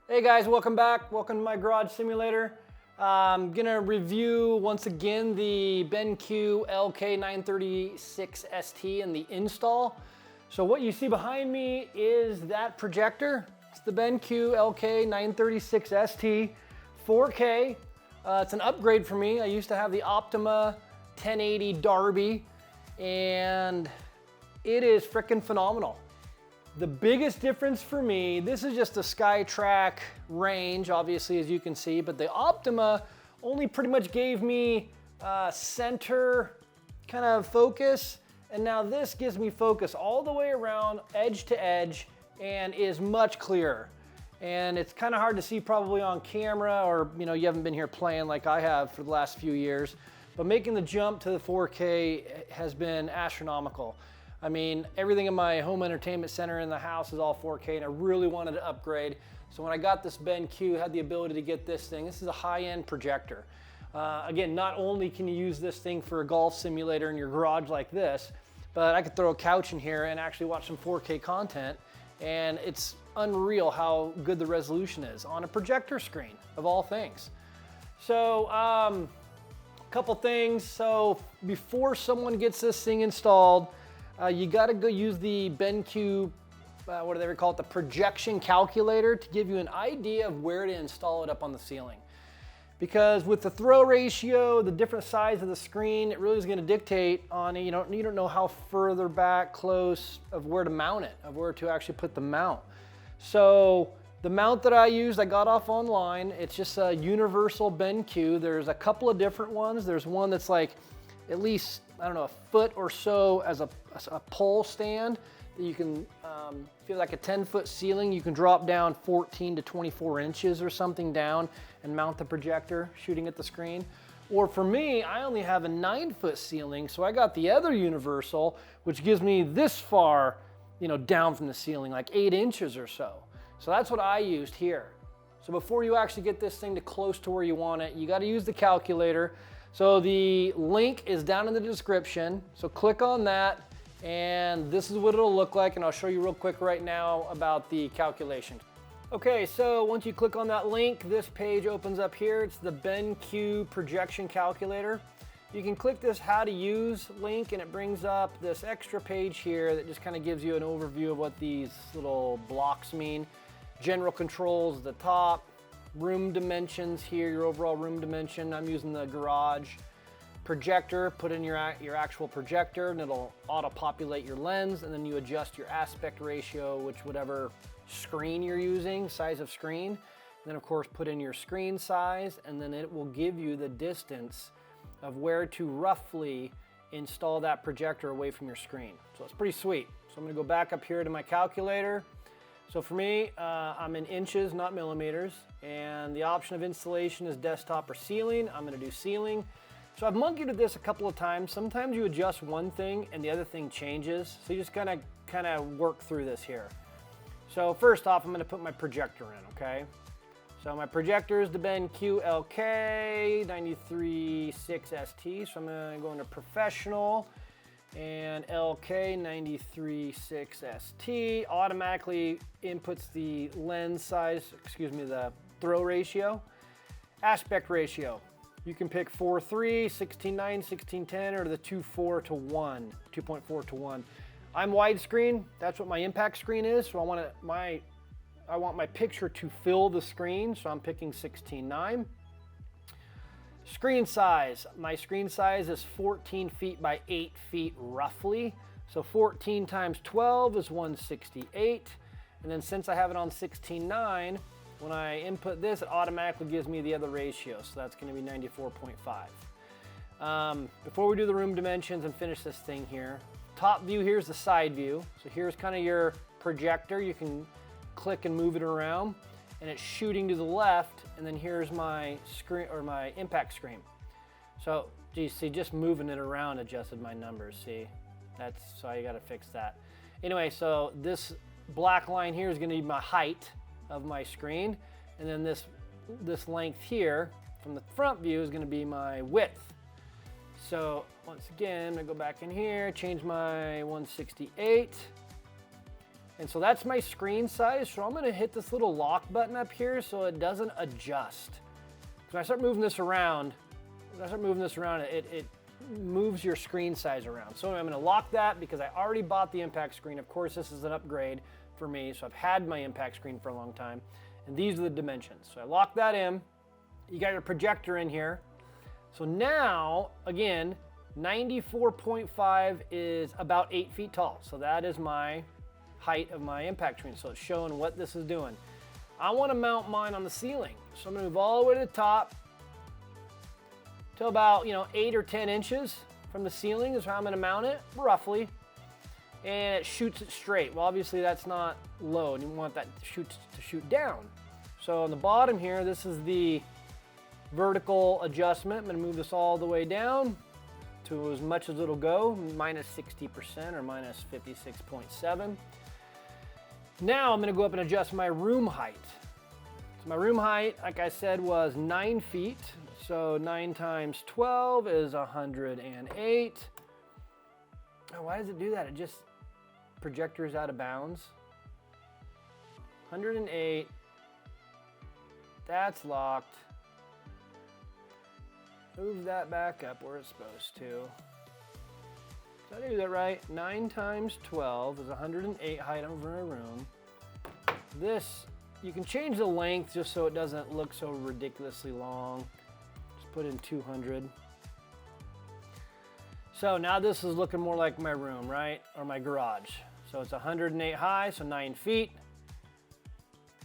Hey guys, welcome back. Welcome to my garage simulator. I'm gonna review once again the BenQ LK936ST and the install. So what you see behind me is that projector. It's the BenQ LK936ST 4K. It's an upgrade for me. I used to have the Optima 1080 Derby and it is freaking phenomenal. The biggest difference for me, this is just a SkyTrack range, obviously, as you can see, but the Optima only pretty much gave me center kind of focus, and now this gives me focus all the way around, edge to edge, and is much clearer. And it's kind of hard to see probably on camera, or you haven't been here playing like I have for the last few years, but making the jump to the 4K has been astronomical. I mean, everything in my home entertainment center in the house is all 4K, and I really wanted to upgrade. So when I got this BenQ, had the ability to get this thing. This is a high-end projector. Again, not only can you use this thing for a golf simulator in your garage like this, but I could throw a couch in here and actually watch some 4K content, and it's unreal how good the resolution is on a projector screen, of all things. So, couple things. So before someone gets this thing installed, you got to go use the BenQ, what do they call it, the projection calculator, to give you an idea of where to install it up on the ceiling. Because with the throw ratio, the different size of the screen, it really is going to dictate on, you don't know how further back, close, of where to mount it, of where to actually put the mount. So the mount that I used, I got off online. It's just a universal BenQ. There's a couple of different ones. There's one that's like at least, I don't know, a foot or so as a pole stand that you can feel like a 10-foot ceiling. You can drop down 14 to 24 inches or something down and mount the projector shooting at the screen. Or for me, I only have a 9-foot ceiling, so I got the other universal, which gives me this far, down from the ceiling, like 8 inches or so. So that's what I used here. So before you actually get this thing to close to where you want it, you got to use the calculator. So the link is down in the description. So click on that, and this is what it'll look like, and I'll show you real quick right now about the calculation. Okay, so once you click on that link, this page opens up here. It's the BenQ projection calculator. You can click this how to use link, and it brings up this extra page here that just kind of gives you an overview of what these little blocks mean. General controls at the top. Room dimensions here, your overall room dimension. I'm using the garage projector. Put in your actual projector, and it'll auto-populate your lens, and then you adjust your aspect ratio, whatever screen you're using, size of screen. And then of course put in your screen size, and then it will give you the distance of where to roughly install that projector away from your screen. So it's pretty sweet. So I'm gonna go back up here to my calculator. So for me, I'm in inches, not millimeters, and the option of installation is desktop or ceiling. I'm gonna do ceiling. So I've monkeyed with this a couple of times. Sometimes you adjust one thing and the other thing changes. So you just kind of work through this here. So first off, I'm gonna put my projector in, okay? So my projector is the BenQ LK936ST. So I'm gonna go into professional, and LK936ST automatically inputs the lens size, the throw ratio. Aspect ratio, you can pick 4:3, 16:9, 16:10, or the 2:4 to 1, 2.4 to 1. I'm widescreen, that's what my impact screen is, so I want my picture to fill the screen, so I'm picking 16:9. Screen size, my screen size is 14 feet by 8 feet roughly. So 14 times 12 is 168. And then since I have it on 16:9, when I input this, it automatically gives me the other ratio. So that's gonna be 94.5. Before we do the room dimensions and finish this thing here, top view, here's the side view. So here's kind of your projector. You can click and move it around, and it's shooting to the left, and then here's my screen, or my impact screen. So, geez, see, just moving it around adjusted my numbers, see? So you gotta fix that. Anyway, so this black line here is gonna be my height of my screen, and then this length here from the front view is gonna be my width. So once again, I'm gonna go back in here, change my 168, And so that's my screen size. So I'm gonna hit this little lock button up here so it doesn't adjust. When I start moving this around, it moves your screen size around. So I'm gonna lock that because I already bought the impact screen. Of course, this is an upgrade for me. So I've had my impact screen for a long time. And these are the dimensions. So I lock that in. You got your projector in here. So now, again, 94.5 is about 8 feet tall. So that is my height of my impact screen. So it's showing what this is doing. I want to mount mine on the ceiling. So I'm going to move all the way to the top to about, 8 or 10 inches from the ceiling is how I'm going to mount it, roughly. And it shoots it straight. Well, obviously that's not low, and you want that to shoot down. So on the bottom here, this is the vertical adjustment. I'm going to move this all the way down to as much as it'll go, minus 60% or minus 56.7. Now I'm going to go up and adjust my room height. So my room height, like I said, was 9 feet. So 9 times 12 is 108. Oh, why does it do that? It just projectors out of bounds. 108. That's locked. Move that back up where it's supposed to. Did I do that right? 9 times 12 is 108 height over a room. This, you can change the length just so it doesn't look so ridiculously long. Just put in 200. So now this is looking more like my room, right? Or my garage. So it's 108 high, so 9 feet.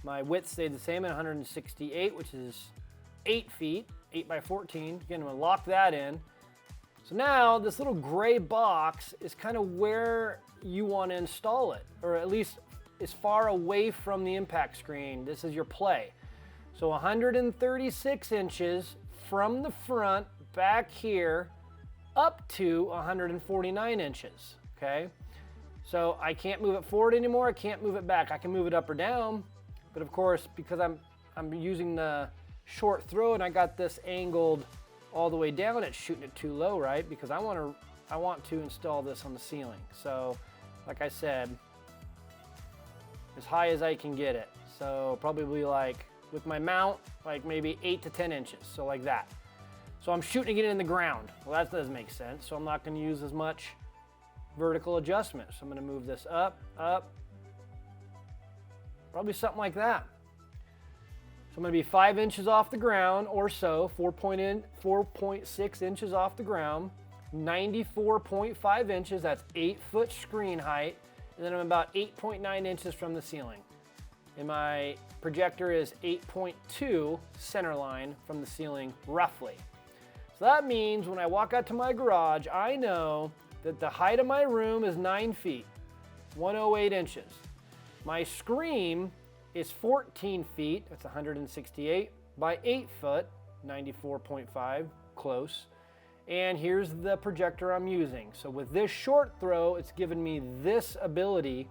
My width stayed the same at 168, which is 8 feet. 8 by 14. Again, I'm gonna lock that in. So now this little gray box is kind of where you want to install it, or at least as far away from the impact screen. This is your play. So 136 inches from the front back here up to 149 inches, okay? So I can't move it forward anymore, I can't move it back. I can move it up or down, but of course, because I'm using the short throw and I got this angled all the way down, it's shooting it too low, right? Because I want to install this on the ceiling. So like I said, as high as I can get it. So probably like with my mount, like maybe 8 to 10 inches. So like that. So I'm shooting it in the ground. Well, that doesn't make sense. So I'm not going to use as much vertical adjustment. So I'm going to move this up, probably something like that. So I'm going to be 5 inches off the ground or so, 4.6 inches off the ground, 94.5 inches, that's 8-foot screen height, and then I'm about 8.9 inches from the ceiling. And my projector is 8.2 center line from the ceiling, roughly. So that means when I walk out to my garage, I know that the height of my room is 9 feet, 108 inches. My screen is 14 feet, that's 168, by 8 foot, 94.5, close. And here's the projector I'm using. So with this short throw, it's given me this ability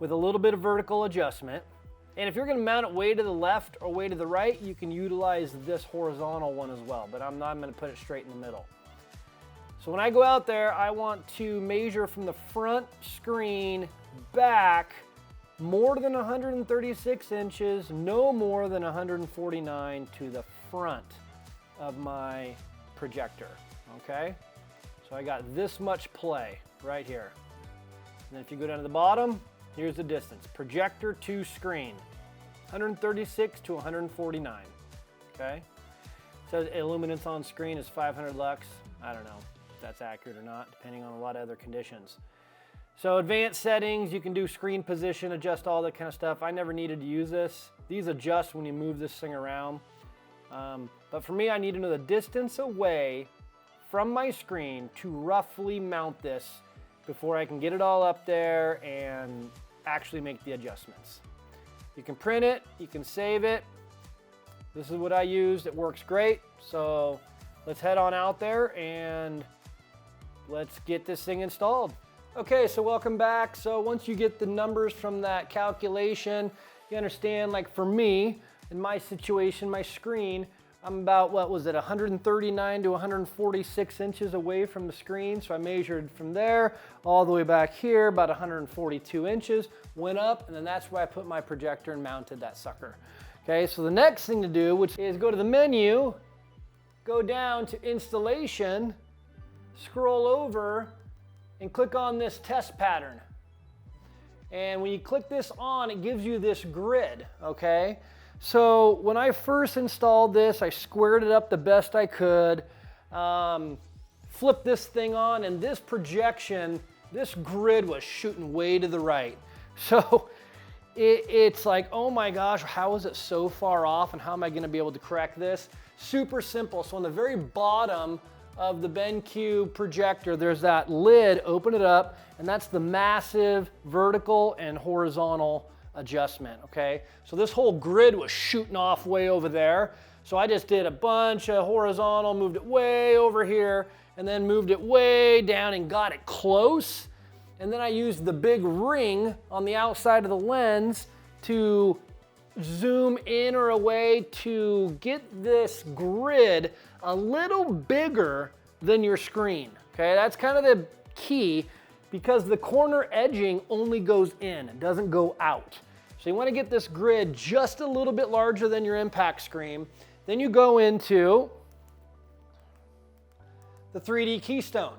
with a little bit of vertical adjustment. And if you're gonna mount it way to the left or way to the right, you can utilize this horizontal one as well, but I'm gonna put it straight in the middle. So when I go out there, I want to measure from the front screen back more than 136 inches, no more than 149 to the front of my projector, okay? So I got this much play right here. And then if you go down to the bottom, here's the distance. Projector to screen, 136 to 149, okay? It says illuminance on screen is 500 lux. I don't know if that's accurate or not, depending on a lot of other conditions. So advanced settings, you can do screen position, adjust all that kind of stuff. I never needed to use this. These adjust when you move this thing around. But for me, I need to know the distance away from my screen to roughly mount this before I can get it all up there and actually make the adjustments. You can print it, you can save it. This is what I used, it works great. So let's head on out there and let's get this thing installed. Okay, so welcome back. So once you get the numbers from that calculation, you understand, like for me, in my situation, my screen I'm about, what was it, 139 to 146 inches away from the screen. So I measured from there all the way back here, about 142 inches, went up, and then that's where I put my projector and mounted that sucker. Okay, so the next thing to do, which is go to the menu, go down to installation, scroll over, and click on this test pattern. And when you click this on, it gives you this grid, okay? So when I first installed this, I squared it up the best I could, flipped this thing on, and this projection, this grid was shooting way to the right. So it's like, oh my gosh, how is it so far off, and how am I gonna be able to correct this? Super simple. So on the very bottom of the BenQ projector, there's that lid, open it up, and that's the massive vertical and horizontal adjustment, okay? So this whole grid was shooting off way over there. So I just did a bunch of horizontal, moved it way over here, and then moved it way down and got it close. And then I used the big ring on the outside of the lens to zoom in or away to get this grid a little bigger than your screen, okay? That's kind of the key, because the corner edging only goes in, it doesn't go out. So you want to get this grid just a little bit larger than your impact screen. Then you go into the 3D keystone.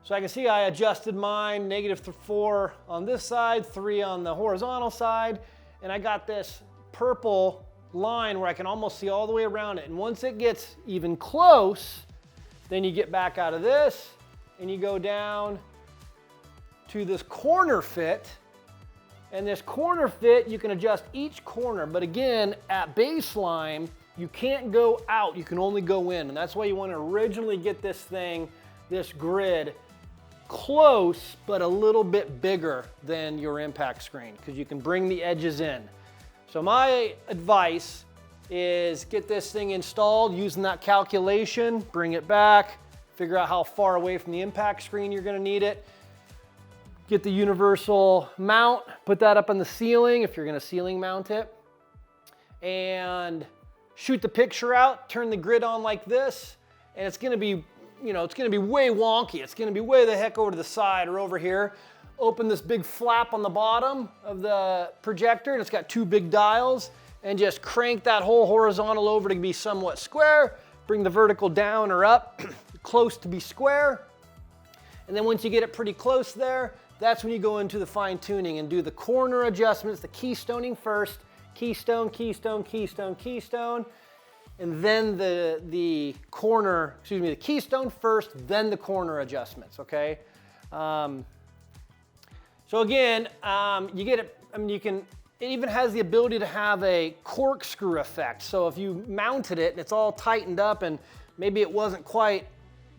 So I can see I adjusted mine, -4 on this side, 3 on the horizontal side, and I got this purple line where I can almost see all the way around it. And once it gets even close, then you get back out of this and you go down to this corner fit. And this corner fit, you can adjust each corner, but again, at baseline, you can't go out, you can only go in. And that's why you want to originally get this thing, this grid, close, but a little bit bigger than your impact screen, because you can bring the edges in. So my advice is get this thing installed using that calculation, bring it back, figure out how far away from the impact screen you're going to need it. Get the universal mount, put that up on the ceiling if you're going to ceiling mount it, and shoot the picture out, turn the grid on like this, and it's going to be, it's going to be way wonky. It's going to be way the heck over to the side or over here. Open this big flap on the bottom of the projector, and it's got 2 big dials, and just crank that whole horizontal over to be somewhat square. Bring the vertical down or up, close to be square. And then once you get it pretty close there, that's when you go into the fine tuning and do the corner adjustments, the keystoning first, keystone, keystone, keystone, keystone, and then the keystone first, then the corner adjustments, okay? So again, you get it, it even has the ability to have a corkscrew effect. So if you mounted it and it's all tightened up and maybe it wasn't quite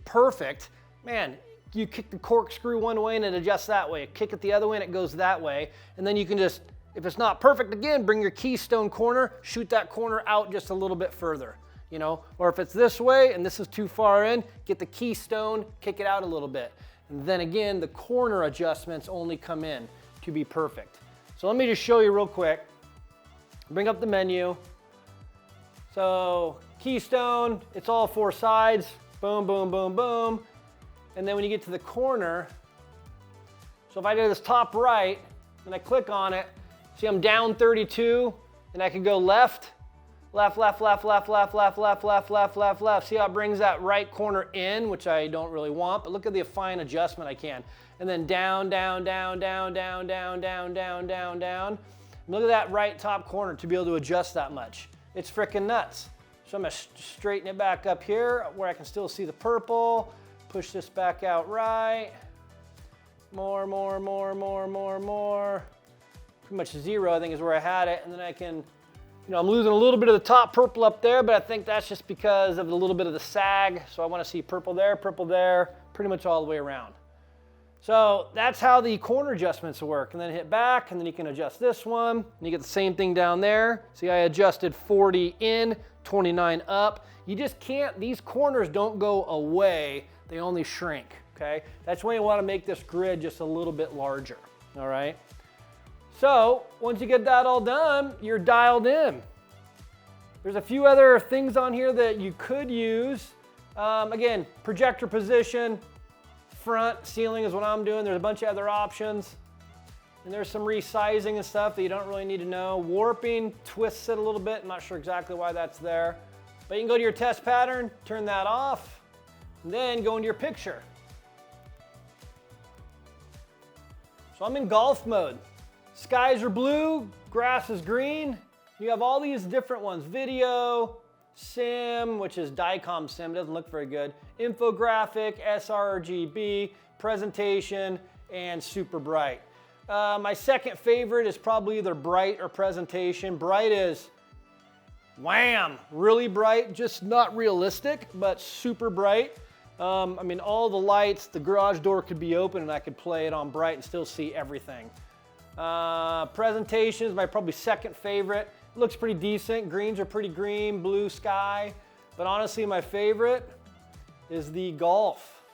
perfect, man, you kick the corkscrew one way and it adjusts that way. Kick it the other way and it goes that way. And then you can just, if it's not perfect again, bring your keystone corner, shoot that corner out just a little bit further, Or if it's this way and this is too far in, get the keystone, kick it out a little bit. And then again, the corner adjustments only come in to be perfect. So let me just show you real quick. Bring up the menu. So keystone, it's all 4 sides. Boom, boom, boom, boom. And then when you get to the corner, so if I do this top right, and I click on it, see I'm down 32, and I can go left, left, left, left, left, left, left, left, left, left, left, left. See how it brings that right corner in, which I don't really want, but look at the fine adjustment I can. And then down, down, down, down, down, down, down, down, down, down. And look at that right top corner to be able to adjust that much. It's freaking nuts. So I'm gonna straighten it back up here where I can still see the purple. Push this back out right. More, more, more, more, more, more. Pretty much 0, I think, is where I had it. And then I can, I'm losing a little bit of the top purple up there, but I think that's just because of a little bit of the sag. So I want to see purple there, pretty much all the way around. So that's how the corner adjustments work. And then hit back, and then you can adjust this one. And you get the same thing down there. See, I adjusted 40 in, 29 up. You just can't, these corners don't go away. They only shrink, okay? That's why you want to make this grid just a little bit larger, all right? So once you get that all done, you're dialed in. There's a few other things on here that you could use. Again, projector position, front, ceiling is what I'm doing. There's a bunch of other options. And there's some resizing and stuff that you don't really need to know. Warping twists it a little bit. I'm not sure exactly why that's there. But you can go to your test pattern, turn that off, and then go into your picture. So I'm in golf mode. Skies are blue, grass is green. You have all these different ones. Video, sim, which is DICOM sim, doesn't look very good. Infographic, sRGB, presentation, and super bright. My second favorite is probably either bright or presentation. Bright is wham, really bright, just not realistic, but super bright. I mean, all the lights, the garage door could be open and I could play it on bright and still see everything. Presentation is my probably second favorite. It looks pretty decent. Greens are pretty green, blue sky. But honestly, my favorite is the Golf.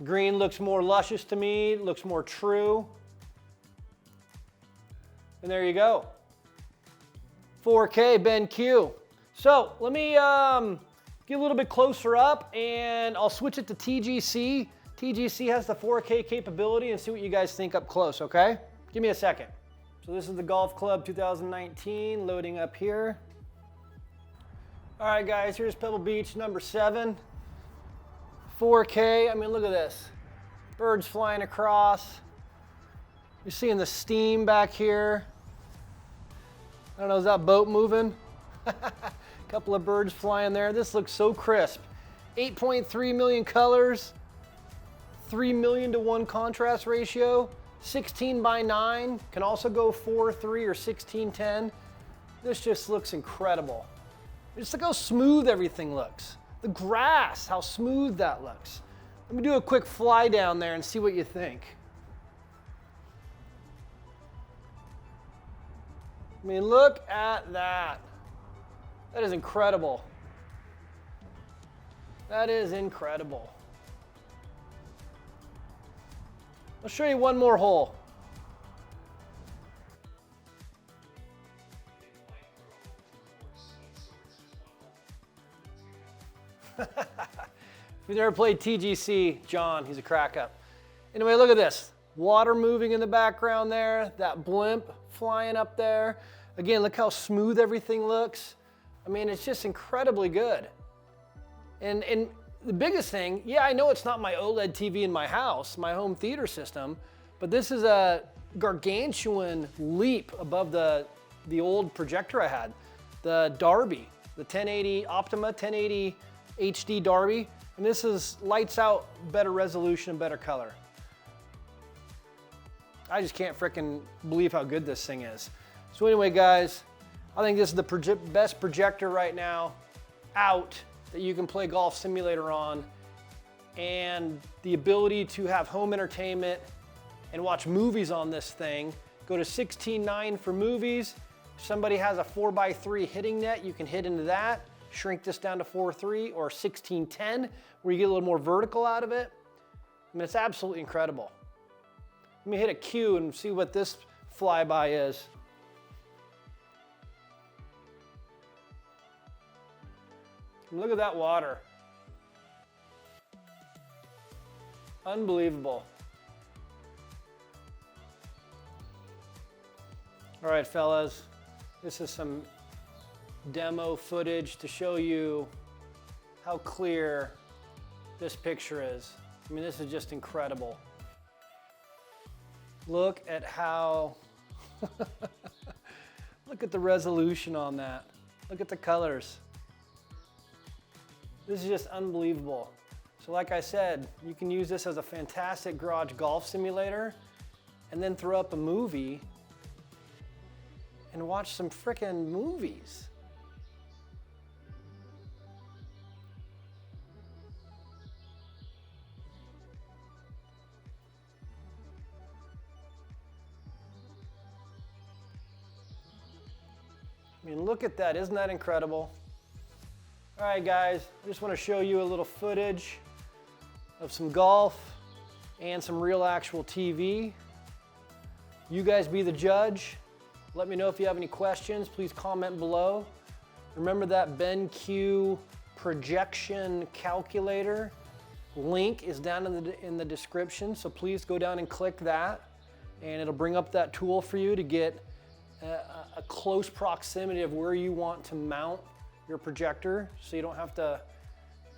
Green looks more luscious to me, looks more true. And there you go. 4K BenQ. So let me get a little bit closer up and I'll switch it to TGC. TGC has the 4K capability and see what you guys think up close, okay? Give me a second. So this is the Golf Club 2019 loading up here. All right guys, here's Pebble Beach number 7. 4K, I mean, look at this. Birds flying across. You're seeing the steam back here. I don't know, is that boat moving? A couple of birds flying there. This looks so crisp. 8.3 million colors, 3 million to 1 contrast ratio, 16:9, can also go 4:3 or 16:10. This just looks incredible. Just look how smooth everything looks. The grass, how smooth that looks. Let me do a quick fly down there and see what you think. I mean, look at that. That is incredible. That is incredible. I'll show you one more hole. If you've never played TGC, John, he's a crack up. Anyway, look at this. Water moving in the background there, that blimp flying up there. Again, look how smooth everything looks. I mean, it's just incredibly good. And the biggest thing, yeah, I know it's not my OLED TV in my house, my home theater system, but this is a gargantuan leap above the old projector I had, the Darby, the 1080 Optima 1080 HD Darby, and this is lights out, better resolution, better color. I just can't frickin' believe how good this thing is. So anyway, guys, I think this is the best projector right now out that you can play Golf Simulator on, and the ability to have home entertainment and watch movies on this thing. Go to 16:9 for movies. If somebody has a 4x3 hitting net, you can hit into that. Shrink this down to 4:3 or 16:10, where you get a little more vertical out of it. I mean, it's absolutely incredible. Let me hit a Q and see what this flyby is. Look at that water. Unbelievable. All right, fellas, this is some demo footage to show you how clear this picture is. I mean, this is just incredible. Look at how, look at the resolution on that. Look at the colors. This is just unbelievable. So like I said, you can use this as a fantastic garage golf simulator and then throw up a movie and watch some frickin' movies. I mean, look at that, isn't that incredible? All right, guys, I just want to show you a little footage of some golf and some real actual TV. You guys be the judge. Let me know if you have any questions. Please comment below. Remember that BenQ projection calculator link is down in the description, so please go down and click that, and it'll bring up that tool for you to get a close proximity of where you want to mount your projector, so you don't have to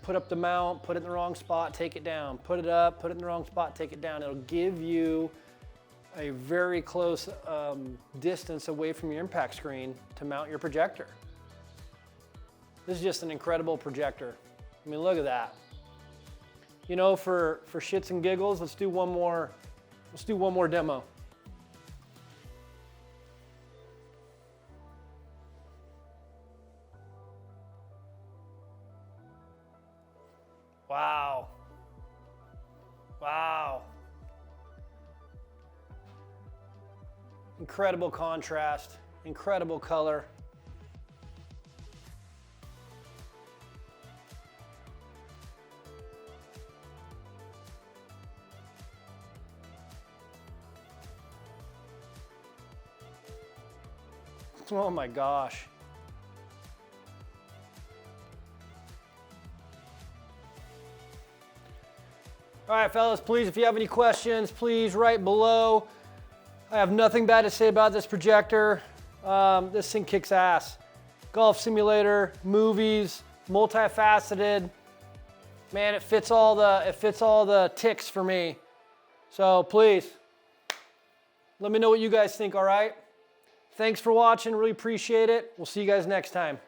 put up the mount, put it in the wrong spot, take it down, put it up, put it in the wrong spot, take it down. It'll give you a very close distance away from your impact screen to mount your projector. This is just an incredible projector. I mean, look at that. You know, for shits and giggles, let's do one more demo. Wow. Wow. Incredible contrast, incredible color. Oh my gosh. All right, fellas, please, if you have any questions, please write below. I have nothing bad to say about this projector. This thing kicks ass. Golf simulator, movies, multifaceted. Man, it fits all the ticks for me. So please, let me know what you guys think, all right? Thanks for watching, really appreciate it. We'll see you guys next time.